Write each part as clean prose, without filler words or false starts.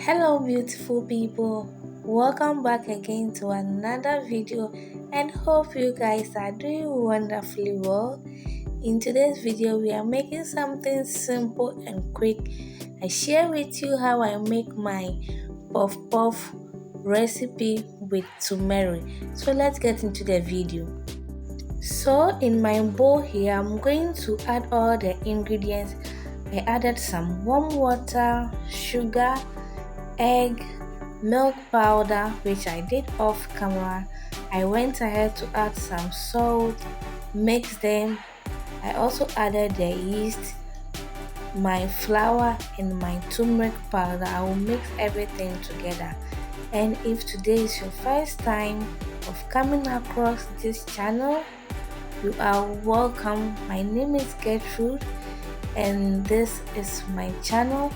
Hello beautiful people, welcome back again to another video and hope you guys are doing wonderfully well. In today's video we are making something simple and quick. I share with you how I make my puff puff recipe with turmeric. So let's get into the video. So in my bowl here I'm going to add all the ingredients. I added some warm water, sugar, egg, milk powder, which I did off camera. I went ahead to add some salt, mix them. I also added the yeast, my flour and my turmeric powder. I will mix everything together. And if today is your first time of coming across this channel, you are welcome. My name is Gertrude and this is my channel.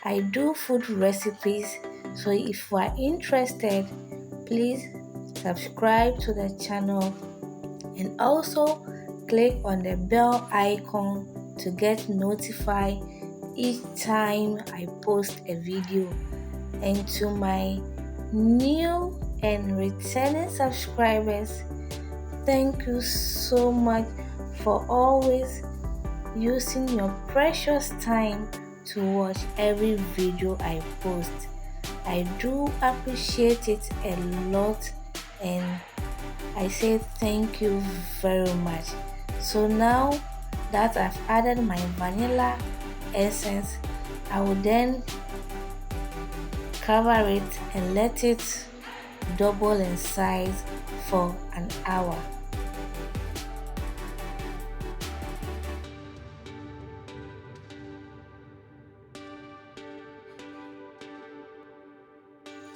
I do food recipes, so if you are interested, please subscribe to the channel and also click on the bell icon to get notified each time I post a video. And to my new and returning subscribers, thank you so much for always using your precious time to watch every video I post. I do appreciate it a lot and I say thank you very much. So now that I've added my vanilla essence, I will then cover it and let it double in size for an hour.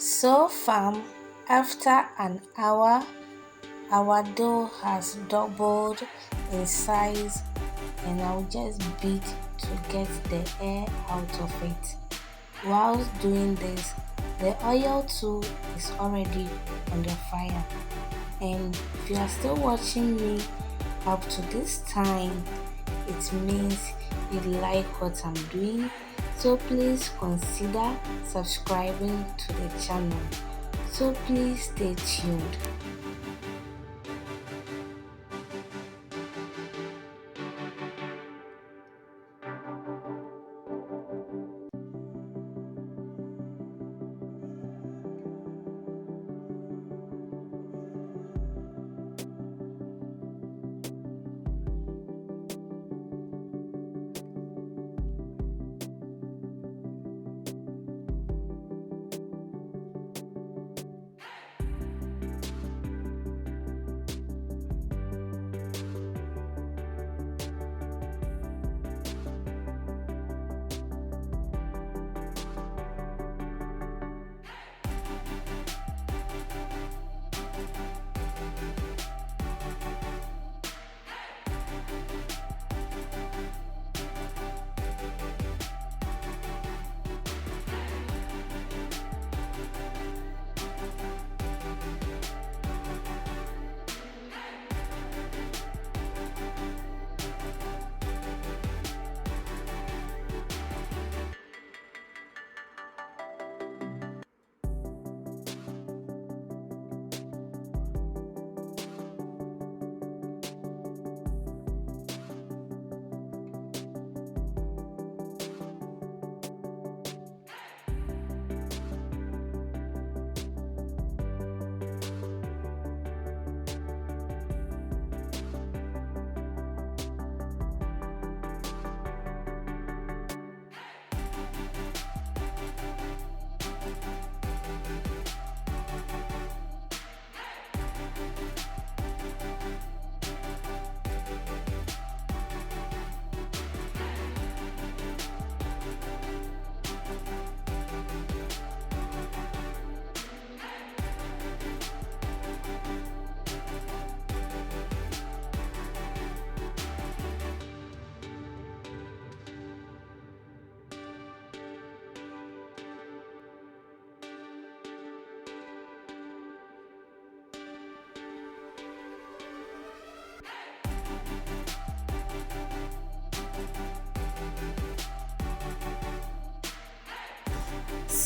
So far, after an hour, our dough has doubled in size and I'll just beat to get the air out of it. Whilst doing this, the oil too is already on the fire. And if you are still watching me up to this time, it means you like what I'm doing. So please consider subscribing to the channel. So please stay tuned.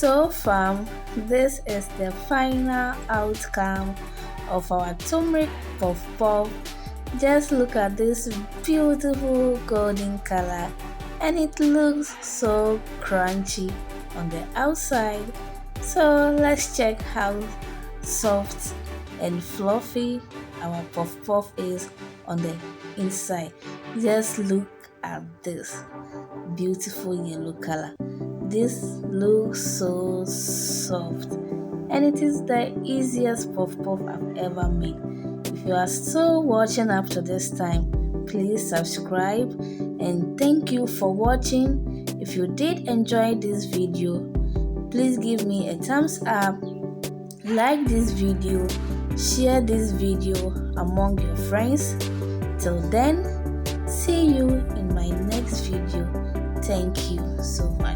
So far, this is the final outcome of our turmeric puff puff. Just look at this beautiful golden color, and it looks so crunchy on the outside. So let's check how soft and fluffy our puff puff is on the inside. Just look at this beautiful yellow color. This looks so soft, and it is the easiest puff puff I've ever made. If you are still watching up to this time, please subscribe, and thank you for watching. If you did enjoy this video, please give me a thumbs up, like this video, share this video among your friends. Till then, see you in my next video. Thank you so much.